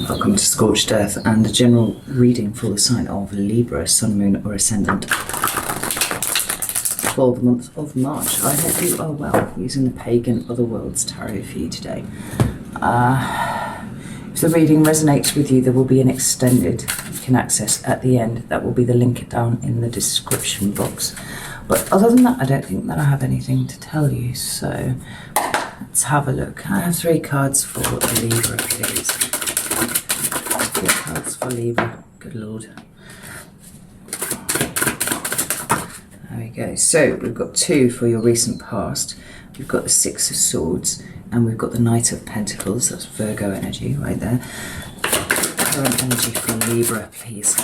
Welcome to Scorched Earth and a general reading for the sign of Libra, Sun, Moon or Ascendant for the month of March. I hope you are well, using the Pagan Otherworlds Tarot for you today. If the reading resonates with you, there will be an extended you can access at the end. That will be the link down in the description box. But other than that, I don't think that I have anything to tell you, so let's have a look. I have 3 cards for Libra, please. 3 cards for Libra, good lord. There we go. So we've got 2 for your recent past. We've got the 6 of Swords and we've got the Knight of Pentacles. That's Virgo energy right there. Current energy for Libra, please.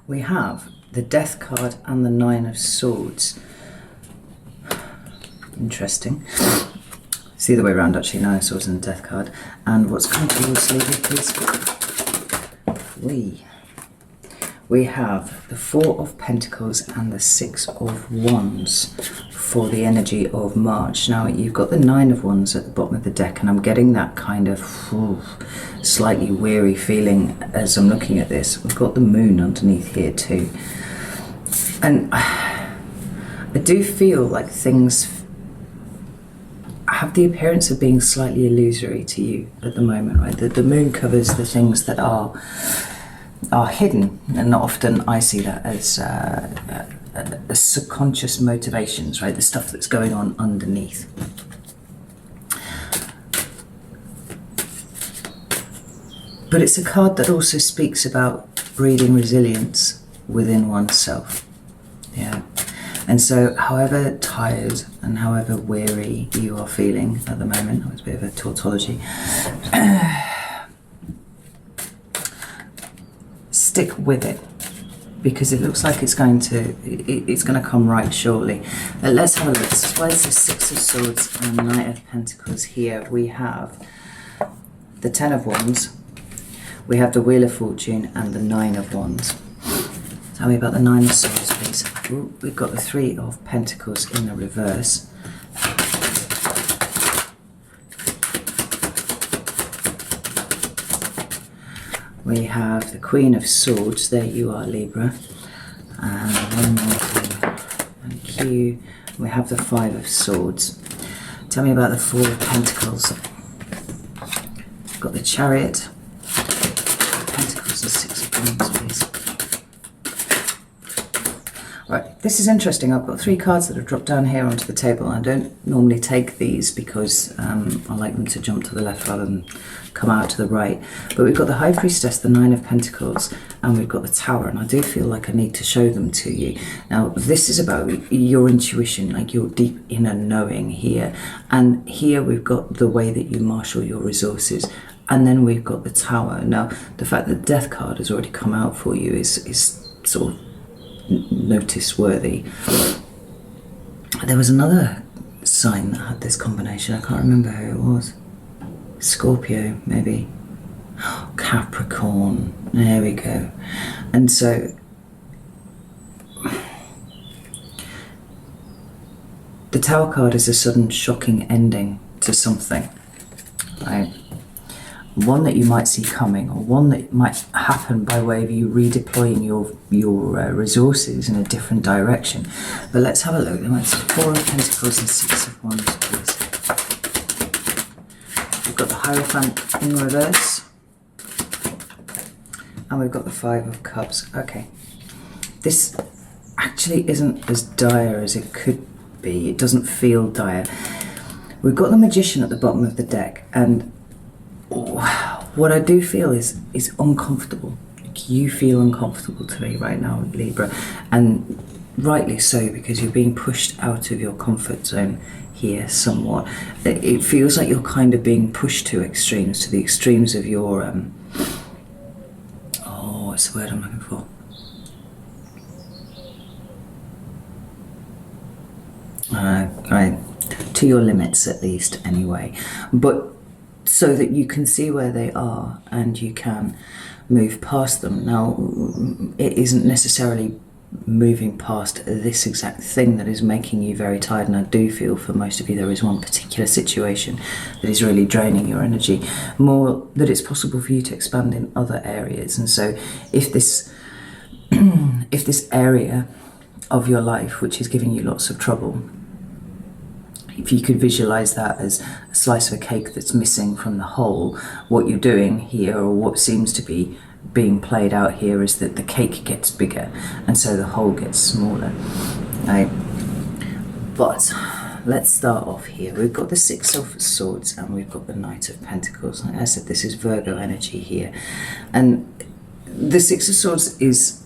We have the Death card and the 9 of Swords. Interesting. It's the other way around actually, 9 of Swords and the Death card. And what's coming towards Libra, please? We have the 4 of Pentacles and the 6 of Wands for the energy of March. Now you've got the 9 of Wands at the bottom of the deck, and I'm getting that kind of slightly weary feeling as I'm looking at this. We've got the Moon underneath here too. And I do feel like things have the appearance of being slightly illusory to you at the moment, right? The Moon covers the things that are hidden, and often I see that as subconscious motivations, right? The stuff that's going on underneath. But it's a card that also speaks about breeding resilience within oneself. Yeah. And so however tired and however weary you are feeling at the moment, that was a bit of a tautology, stick with it, because it looks like it's going to come right shortly. Let's have a look. So where's the 6 of Swords and 9 of Pentacles here? We have the 10 of Wands, we have the Wheel of Fortune and the 9 of Wands. Tell me about the 9 of Swords, please. Ooh, we've got the 3 of Pentacles in the reverse. We have the Queen of Swords. There you are, Libra. And one more thing. Thank you. We have the 5 of Swords. Tell me about the 4 of Pentacles. We've got the Chariot, Pentacles and 6 of Wands, please. Right, this is interesting. I've got 3 cards that have dropped down here onto the table. I don't normally take these because I like them to jump to the left rather than come out to the right. But we've got the High Priestess, the 9 of Pentacles, and we've got the Tower, and I do feel like I need to show them to you. Now, this is about your intuition, like your deep inner knowing here. And here we've got the way that you marshal your resources. And then we've got the Tower. Now, the fact that the Death card has already come out for you is sort of notice-worthy. There was another sign that had this combination. I can't remember who it was. Scorpio, maybe. Capricorn. There we go. And so the Tower card is a sudden shocking ending to something, right? One that you might see coming, or one that might happen by way of you redeploying your resources in a different direction. But let's have a look. That's 4 of Pentacles and 6 of Wands, please. We've got the Hierophant in reverse, and we've got the 5 of Cups. Okay, this actually isn't as dire as it could be. It doesn't feel dire. We've got the Magician at the bottom of the deck, and what I do feel is uncomfortable. Like, you feel uncomfortable to me right now, Libra, and rightly so, because you're being pushed out of your comfort zone here somewhat. It feels like you're kind of being pushed to extremes, to the extremes of your what's the word I'm looking for? Right, to your limits at least, anyway. But so that you can see where they are and you can move past them. Now, it isn't necessarily moving past this exact thing that is making you very tired. And I do feel for most of you there is one particular situation that is really draining your energy, more that it's possible for you to expand in other areas. And so if this if this area of your life which is giving you lots of trouble, if you could visualize that as a slice of a cake that's missing from the whole, what you're doing here, or what seems to be being played out here, is that the cake gets bigger and so the hole gets smaller, right? But let's start off here. We've got the Six of Swords and we've got the Knight of Pentacles. Like I said, this is Virgo energy here, and the Six of Swords is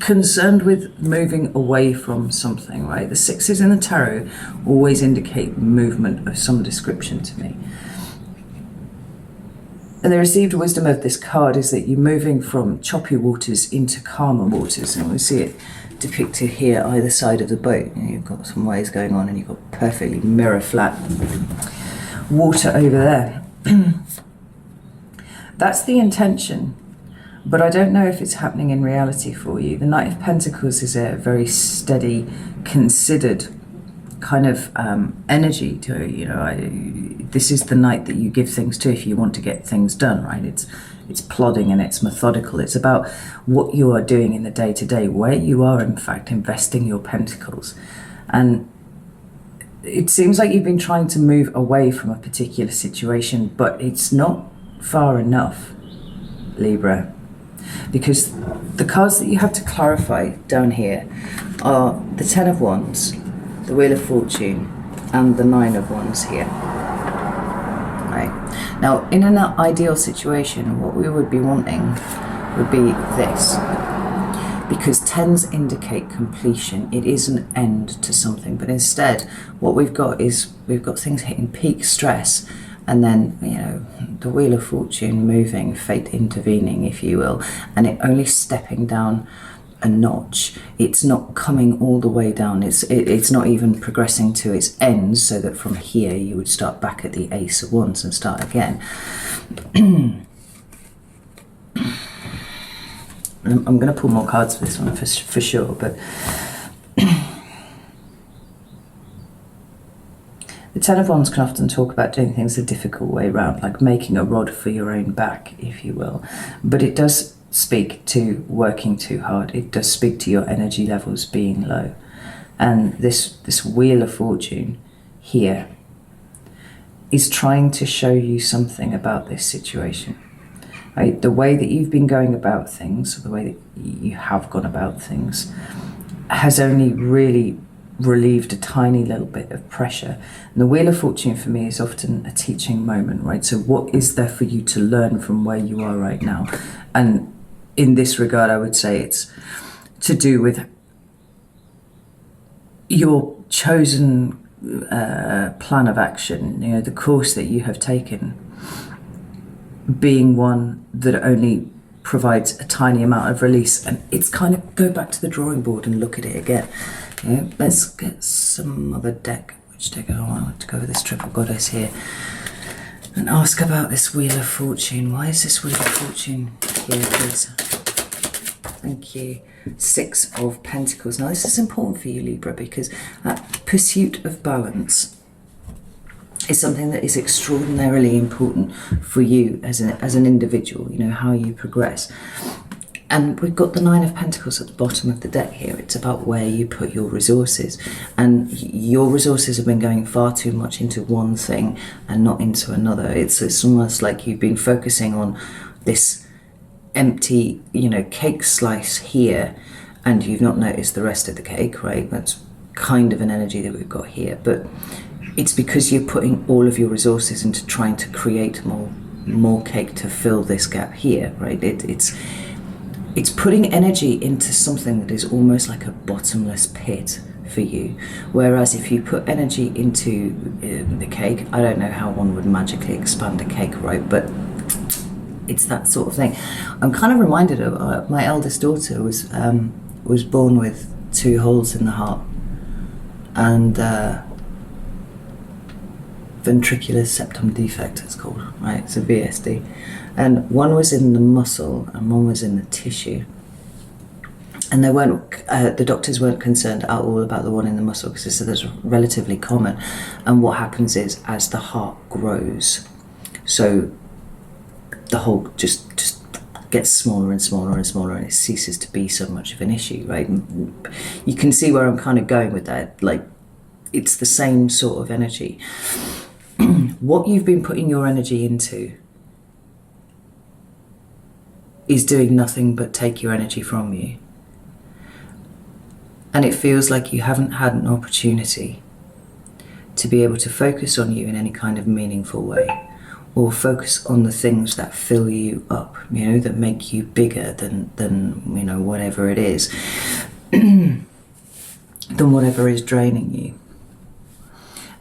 concerned with moving away from something, right? The sixes in the tarot always indicate movement of some description to me. And the received wisdom of this card is that you're moving from choppy waters into calmer waters. And we see it depicted here either side of the boat. You've got some waves going on and you've got perfectly mirror flat water over there. That's the intention. But I don't know if it's happening in reality for you. The Knight of Pentacles is a very steady, considered kind of energy to, you know, this is the knight that you give things to if you want to get things done, right? It's plodding and it's methodical. It's about what you are doing in the day-to-day, where you are, in fact, investing your pentacles. And it seems like you've been trying to move away from a particular situation, but it's not far enough, Libra. Because the cards that you have to clarify down here are the Ten of Wands, the Wheel of Fortune, and the Nine of Wands here. Right. Now, in an ideal situation, what we would be wanting would be this. Because tens indicate completion. It is an end to something. But instead, what we've got is we've got things hitting peak stress, and then, you know, the Wheel of Fortune moving, fate intervening, if you will, and it only stepping down a notch. It's not coming all the way down. It's not even progressing to its end, so that from here you would start back at the Ace of Wands and start again. I'm going to pull more cards for this one for sure, but the Ten of Wands can often talk about doing things a difficult way around, like making a rod for your own back, if you will. But it does speak to working too hard. It does speak to your energy levels being low. And this Wheel of Fortune here is trying to show you something about this situation. Right? The way that you've been going about things, or the way that you have gone about things, has only really relieved a tiny little bit of pressure. And the Wheel of Fortune for me is often a teaching moment, right? So what is there for you to learn from where you are right now? And in this regard, I would say it's to do with your chosen plan of action, you know, the course that you have taken being one that only provides a tiny amount of release. And it's kind of go back to the drawing board and look at it again. Yeah, let's get some other deck. Which deck? I want to go with this Triple Goddess here and ask about this Wheel of Fortune. Why is this Wheel of Fortune here, please? Thank you. Six of Pentacles. Now this is important for you, Libra, because that pursuit of balance is something that is extraordinarily important for you as an individual, you know, how you progress. And we've got the Nine of Pentacles at the bottom of the deck here. It's about where you put your resources. And your resources have been going far too much into one thing and not into another. It's almost like you've been focusing on this empty, you know, cake slice here, and you've not noticed the rest of the cake, right? That's kind of an energy that we've got here. But it's because you're putting all of your resources into trying to create more cake to fill this gap here, right? It's putting energy into something that is almost like a bottomless pit for you. Whereas if you put energy into the cake, I don't know how one would magically expand a cake, right? But it's that sort of thing. I'm kind of reminded of my eldest daughter was born with 2 holes in the heart and ventricular septum defect, it's called, right? It's a VSD. And one was in the muscle and one was in the tissue. And they weren't, the doctors weren't concerned at all about the one in the muscle, because they said that's relatively common. And what happens is, as the heart grows, so the hole just gets smaller and smaller and smaller, and it ceases to be so much of an issue, right? You can see where I'm kind of going with that. Like, it's the same sort of energy. What you've been putting your energy into is doing nothing but take your energy from you. And it feels like you haven't had an opportunity to be able to focus on you in any kind of meaningful way, or focus on the things that fill you up, you know, that make you bigger than you know, whatever it is, than whatever is draining you.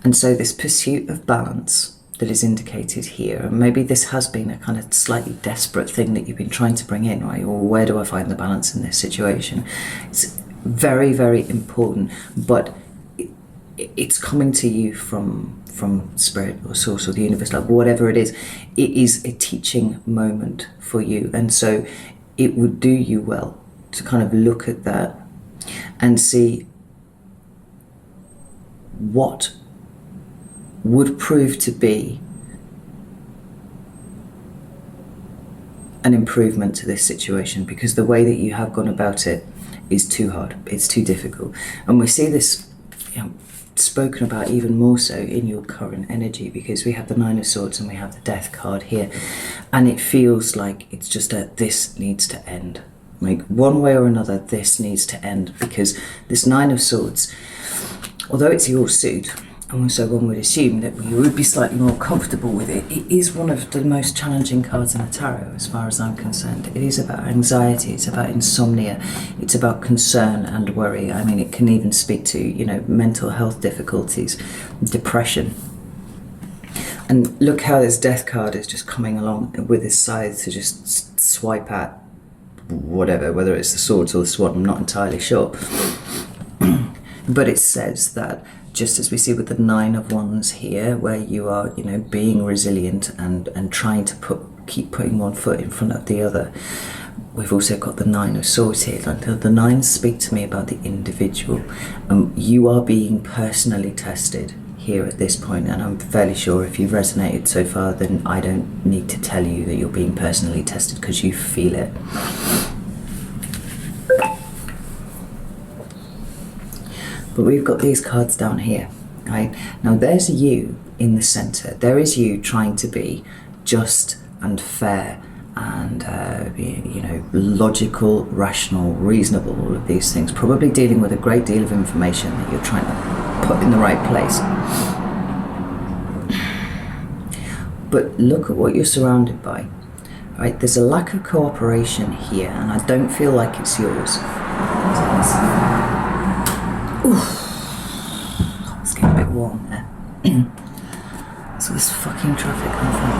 And so this pursuit of balance that is indicated here, and maybe this has been a kind of slightly desperate thing that you've been trying to bring in, right? Or where do I find the balance in this situation? It's very, very important, but it's coming to you from spirit or source or the universe, like whatever it is a teaching moment for you. And so it would do you well to kind of look at that and see what would prove to be an improvement to this situation, because the way that you have gone about it is too hard, it's too difficult. And we see this, you know, spoken about even more so in your current energy, because we have the Nine of Swords and we have the Death card here, and it feels like it's just this needs to end. Like, one way or another, this needs to end, because this Nine of Swords, although it's your suit, and so one would assume that you would be slightly more comfortable with it, it is one of the most challenging cards in the tarot as far as I'm concerned. It is about anxiety, it's about insomnia, it's about concern and worry. I mean, it can even speak to, you know, mental health difficulties, depression. And look how this Death card is just coming along with his scythe to just swipe at whatever, whether it's the swords or the sword, I'm not entirely sure. But it says that, just as we see with the Nine of Wands here, where you are, you know, being resilient and trying to keep putting one foot in front of the other, we've also got the Nine of Swords here. Like, the nines speak to me about the individual. You are being personally tested here at this point, and I'm fairly sure if you've resonated so far, then I don't need to tell you that you're being personally tested, because you feel it. But we've got these cards down here, right? Now there's you in the center. There is you trying to be just and fair and, you know, logical, rational, reasonable, all of these things. Probably dealing with a great deal of information that you're trying to put in the right place. But look at what you're surrounded by, right? There's a lack of cooperation here, and I don't feel like it's yours. Oof. It's getting a bit warm there. So this fucking traffic in front of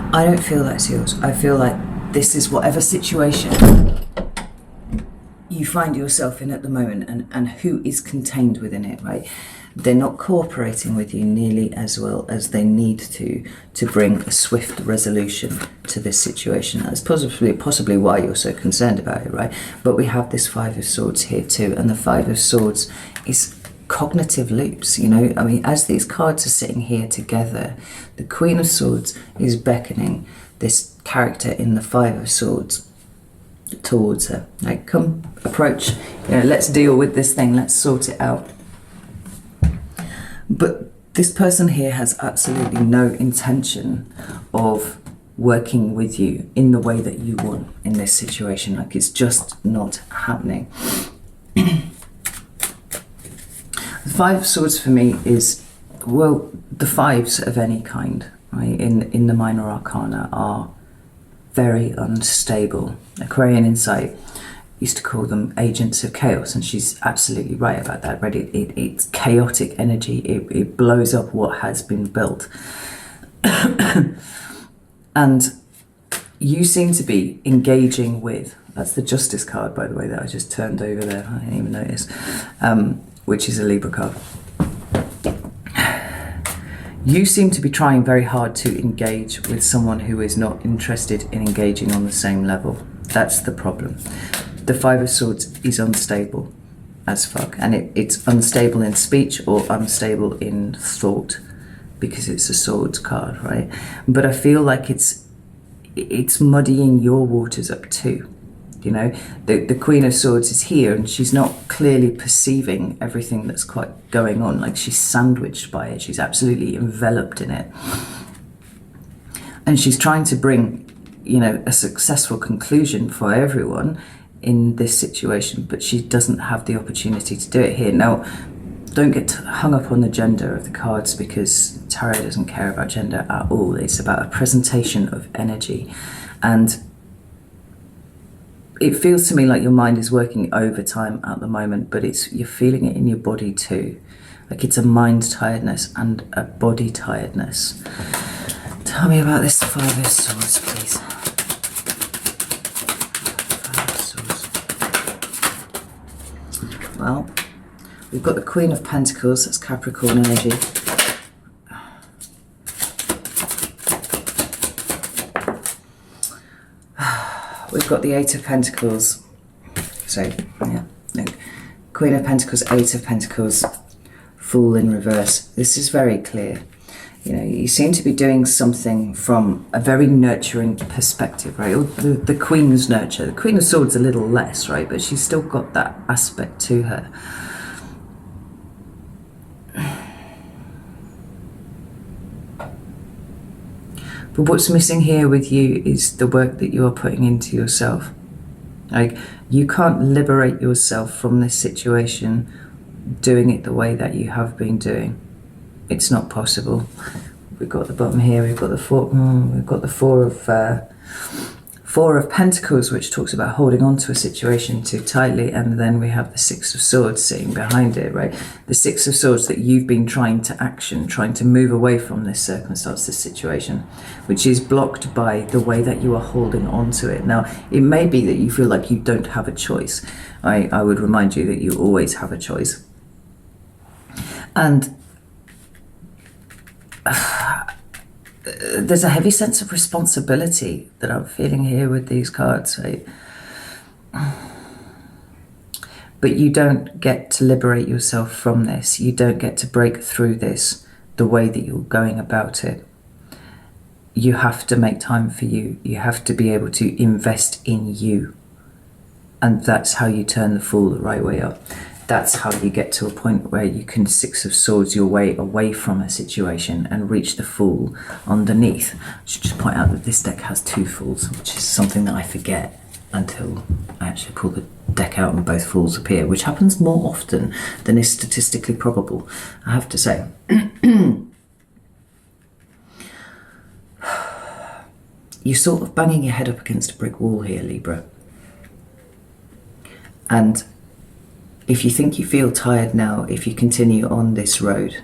me. I don't feel that's yours. I feel like this is whatever situation you find yourself in at the moment, and who is contained within it, right? They're not cooperating with you nearly as well as they need to bring a swift resolution to this situation. That's possibly why you're so concerned about it, right? But we have this Five of Swords here too, and the Five of Swords is cognitive loops, you know? I mean, as these cards are sitting here together, the Queen of Swords is beckoning this character in the Five of Swords towards her. Like, come, approach, you know, let's deal with this thing, let's sort it out. But this person here has absolutely no intention of working with you in the way that you want in this situation. Like, it's just not happening. The Five of Swords for me is, well, the fives of any kind, right, in the minor arcana are very unstable. Aquarian Insight used to call them agents of chaos, and she's absolutely right about that, right? It's chaotic energy. It blows up what has been built. And you seem to be engaging with, that's the Justice card, by the way, that I just turned over there, I didn't even notice, which is a Libra card. You seem to be trying very hard to engage with someone who is not interested in engaging on the same level. That's the problem. The Five of Swords is unstable as fuck, and it's unstable in speech or unstable in thought, because it's a swords card, right? But I feel like it's muddying your waters up too. You know, the Queen of Swords is here and she's not clearly perceiving everything that's quite going on. Like, she's sandwiched by it. She's absolutely enveloped in it. And she's trying to bring, you know, a successful conclusion for everyone in this situation, but she doesn't have the opportunity to do it here. Now, don't get hung up on the gender of the cards, because tarot doesn't care about gender at all. It's about a presentation of energy. And it feels to me like your mind is working overtime at the moment, but you're feeling it in your body too. Like, it's a mind tiredness and a body tiredness. Tell me about this Five of Swords, please. Five of Swords. Well, we've got the Queen of Pentacles, that's Capricorn energy. We've got the Eight of Pentacles. So, yeah, look. Queen of Pentacles, Eight of Pentacles, Fool in reverse. This is very clear. You know, you seem to be doing something from a very nurturing perspective, right? Or the Queen's nurture. The Queen of Swords a little less, right? But she's still got that aspect to her. But what's missing here with you is the work that you are putting into yourself. Like, you can't liberate yourself from this situation doing it the way that you have been doing. It's not possible. We've got the bottom here, we've got the Four of Pentacles, which talks about holding on to a situation too tightly, and then we have the Six of Swords sitting behind it, right? The Six of Swords that you've been trying to action, trying to move away from this circumstance, this situation, which is blocked by the way that you are holding on to it. Now, it may be that you feel like you don't have a choice. I would remind you that you always have a choice. And there's a heavy sense of responsibility that I'm feeling here with these cards, right? But you don't get to liberate yourself from this. You don't get to break through this the way that you're going about it. You have to make time for you. You have to be able to invest in you. And that's how you turn the Fool the right way up. That's how you get to a point where you can Six of Swords your way away from a situation and reach the Fool underneath. I should just point out that this deck has two Fools, which is something that I forget until I actually pull the deck out and both Fools appear, which happens more often than is statistically probable, I have to say. You're sort of banging your head up against a brick wall here, Libra. And if you think you feel tired now, if you continue on this road,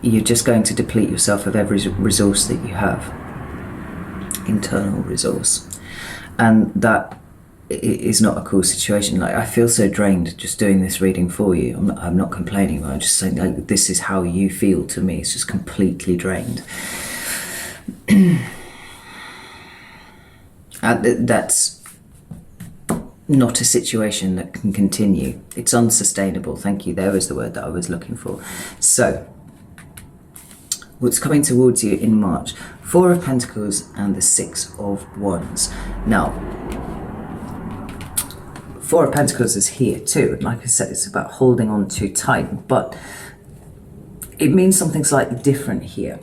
you're just going to deplete yourself of every resource that you have, internal resource. And that is not a cool situation. Like, I feel so drained just doing this reading for you. I'm not complaining, but I'm just saying, like, this is how you feel to me. It's just completely drained. That's not a situation that can continue. It's unsustainable. Thank you. There was the word that I was looking for. So, what's coming towards you in March? Four of Pentacles and the Six of Wands. Now, Four of Pentacles is here too. And like I said, it's about holding on too tight, but it means something slightly different here.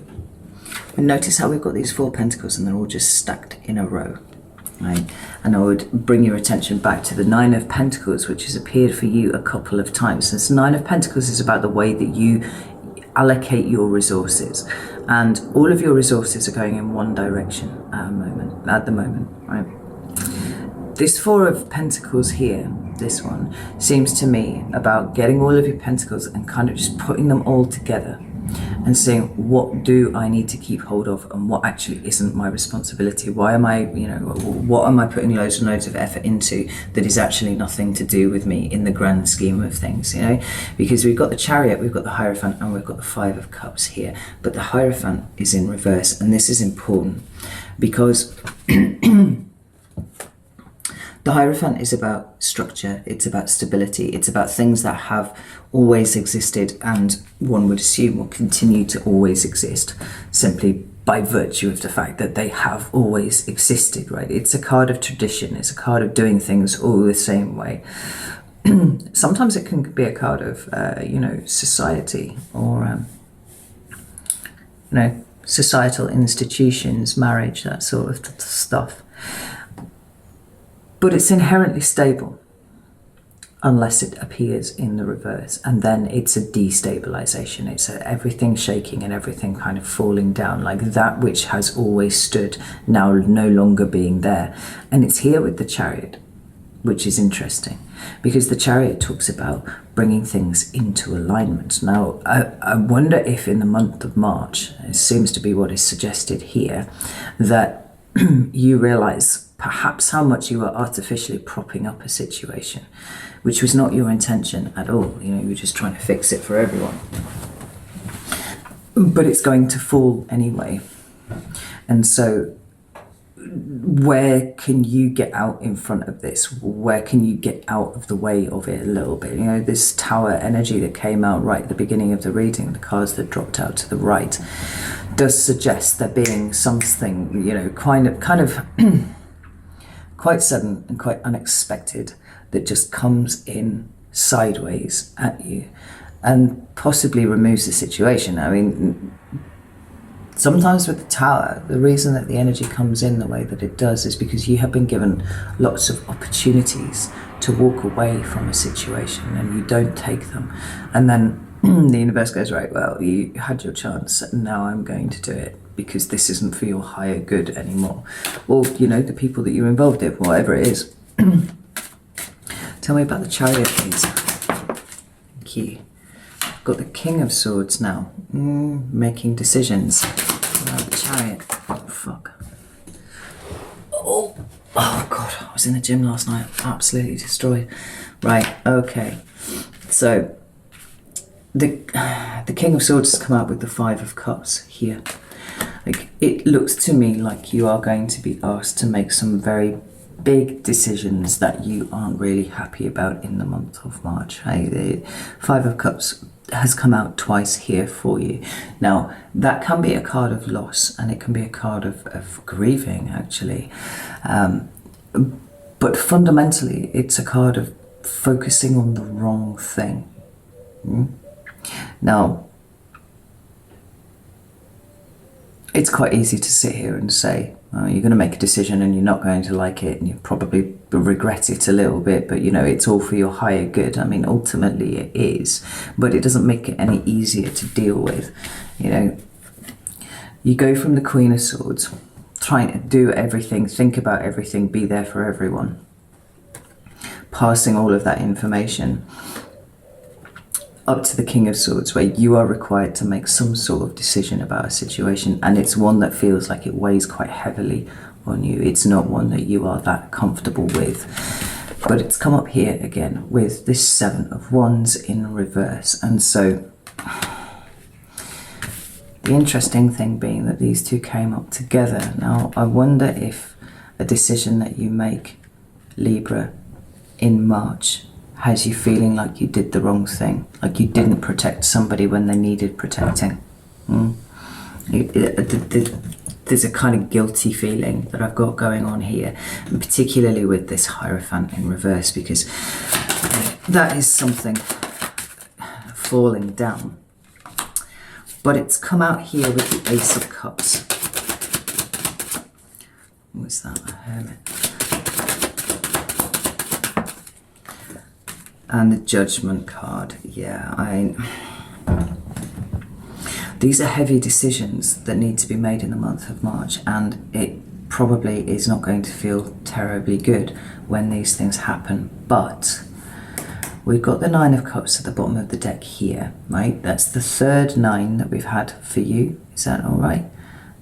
And notice how we've got these Four Pentacles and they're all just stacked in a row. Right. And I would bring your attention back to the Nine of Pentacles, which has appeared for you a couple of times. This Nine of Pentacles is about the way that you allocate your resources, and all of your resources are going in one direction at the moment, right? This Four of Pentacles here, this one, seems to me about getting all of your pentacles and kind of just putting them all together and saying, what do I need to keep hold of and what actually isn't my responsibility? Why am I, what am I putting loads and loads of effort into that is actually nothing to do with me in the grand scheme of things, Because we've got the Chariot, we've got the Hierophant, and we've got the Five of Cups here. But the Hierophant is in reverse, and this is important because The Hierophant is about structure, it's about stability, it's about things that have always existed and one would assume will continue to always exist simply by virtue of the fact that they have always existed, right? It's a card of tradition, it's a card of doing things all the same way. Sometimes it can be a card of, you know, society or, you know, societal institutions, marriage, that sort of stuff. But it's inherently stable unless it appears in the reverse, and then it's a destabilization. It's everything shaking and everything kind of falling down, like that which has always stood now no longer being there. And it's here with the Chariot, which is interesting because the Chariot talks about bringing things into alignment. Now, I wonder if in the month of March, it seems to be what is suggested here, that you realize perhaps how much you are artificially propping up a situation, which was not your intention at all. You know, you were just trying to fix it for everyone. But it's going to fall anyway. And so where can you get out in front of this? Where can you get out of the way of it a little bit? You know, this Tower energy that came out right at the beginning of the reading, the cards that dropped out to the right, does suggest there being something, you know, kind of quite sudden and quite unexpected that just comes in sideways at you and possibly removes the situation. I mean, sometimes with the Tower, the reason that the energy comes in the way that it does is because you have been given lots of opportunities to walk away from a situation and you don't take them. And then the universe goes, right, well, you had your chance and now I'm going to do it because this isn't for your higher good anymore. Or, you know, the people that you're involved with, whatever it is. Tell me about the Chariot, please. Thank you. I've got the King of Swords now. Making decisions. The Chariot. Oh, fuck. Oh God, I was in the gym last night. Absolutely destroyed. Right, okay. So, the King of Swords has come out with the Five of Cups here. Like, it looks to me like you are going to be asked to make some very big decisions that you aren't really happy about in the month of March. Hey, the Five of Cups has come out twice here for you. Now, that can be a card of loss and it can be a card of grieving, actually. But fundamentally, it's a card of focusing on the wrong thing. Now, it's quite easy to sit here and say, oh, you're going to make a decision and you're not going to like it and you probably regret it a little bit, but you know, it's all for your higher good. I mean, ultimately it is, but it doesn't make it any easier to deal with. You know, you go from the Queen of Swords, trying to do everything, think about everything, be there for everyone, passing all of that information, up to the King of Swords, where you are required to make some sort of decision about a situation, and it's one that feels like it weighs quite heavily on you. It's not one that you are that comfortable with. But it's come up here again with this Seven of Wands in reverse. And so the interesting thing being that these two came up together. Now, I wonder if a decision that you make, Libra, in March has you feeling like you did the wrong thing, like you didn't protect somebody when they needed protecting. There's a kind of guilty feeling that I've got going on here, and particularly with this Hierophant in reverse, because that is something falling down. But it's come out here with the Ace of Cups. What's that? A Hermit. And the Judgment card. Yeah, these are heavy decisions that need to be made in the month of March, and it probably is not going to feel terribly good when these things happen. But we've got the Nine of Cups at the bottom of the deck here, right? That's the third nine that we've had for you. Is that all right?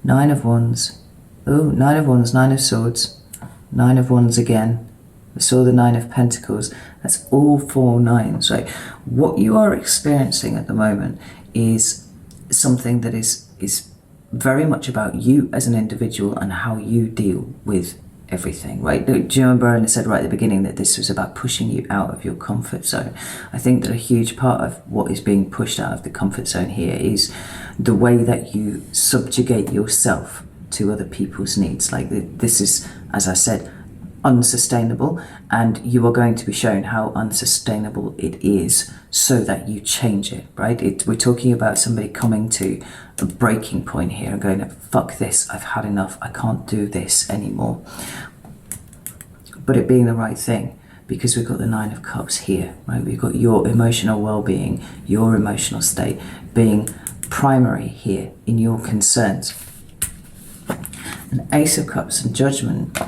Nine of Wands. Oh, Nine of Wands, Nine of Swords, Nine of Wands again. We saw the Nine of Pentacles. That's all 4 nines, right? What you are experiencing at the moment is something that is very much about you as an individual and how you deal with everything, right? Do you remember I said right at the beginning that this was about pushing you out of your comfort zone? I think that a huge part of what is being pushed out of the comfort zone here is the way that you subjugate yourself to other people's needs. Like this is, as I said, unsustainable, and you are going to be shown how unsustainable it is so that you change it, right? We're talking about somebody coming to a breaking point here and going, fuck this, I've had enough, I can't do this anymore. But it being the right thing, because we've got the Nine of Cups here, right? We've got your emotional well-being, your emotional state being primary here in your concerns. An Ace of Cups and Judgment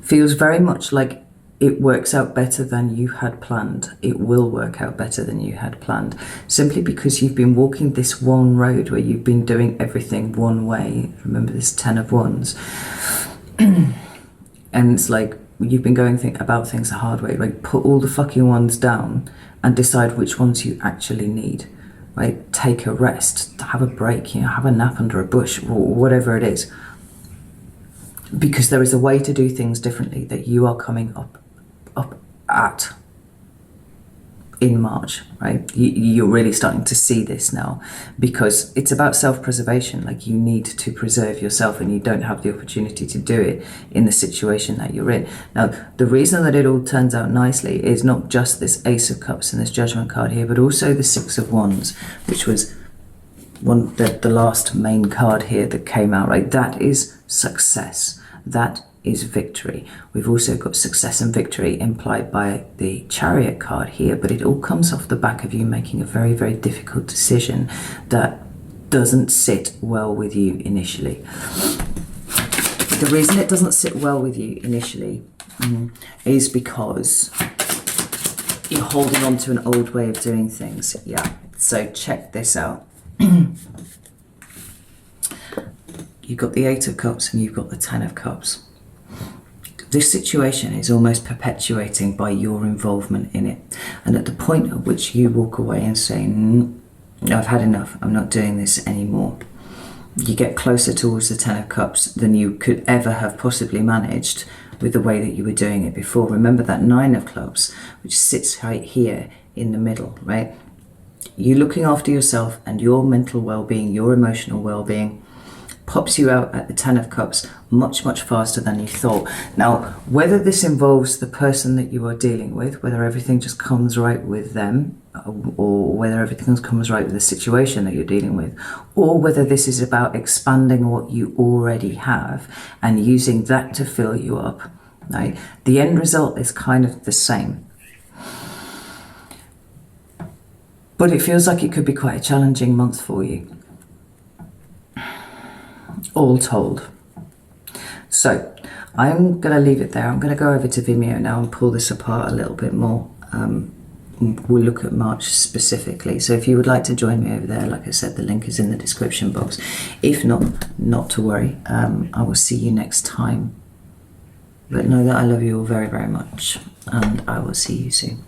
feels very much like it works out better than you had planned. It will work out better than you had planned, simply because you've been walking this one road where you've been doing everything one way. Remember this 10 of Wands. And it's like you've been going about things the hard way. Like, put all the fucking ones down and decide which ones you actually need. Right? Take a rest, have a break, you know, have a nap under a bush, or whatever it is. Because there is a way to do things differently that you are coming up at in March, right? You're really starting to see this now, because it's about self-preservation. Like, you need to preserve yourself, and you don't have the opportunity to do it in the situation that you're in. Now, the reason that it all turns out nicely is not just this Ace of Cups and this Judgment card here, but also the Six of Wands, which was the last main card here that came out, right? That is success. That is victory. We've also got success and victory implied by the Chariot card here, but it all comes off the back of you making a very, very difficult decision that doesn't sit well with you initially. The reason it doesn't sit well with you initially is because you're holding on to an old way of doing things. Yeah, so check this out. You've got the Eight of Cups and you've got the 10 of Cups. This situation is almost perpetuating by your involvement in it. And at the point at which you walk away and say, I've had enough, I'm not doing this anymore, you get closer towards the 10 of Cups than you could ever have possibly managed with the way that you were doing it before. Remember that 9 of Clubs, which sits right here in the middle, right? You looking after yourself and your mental well-being, your emotional well-being, pops you out at the 10 of Cups much, much faster than you thought. Now, whether this involves the person that you are dealing with, whether everything just comes right with them, or whether everything comes right with the situation that you're dealing with, or whether this is about expanding what you already have and using that to fill you up, right? The end result is kind of the same. But it feels like it could be quite a challenging month for you, all told. So I'm going to leave it there. I'm going to go over to Vimeo now and pull this apart a little bit more. We'll look at March specifically. So if you would like to join me over there, like I said, the link is in the description box. If not, not to worry. I will see you next time. But know that I love you all very, very much, and I will see you soon.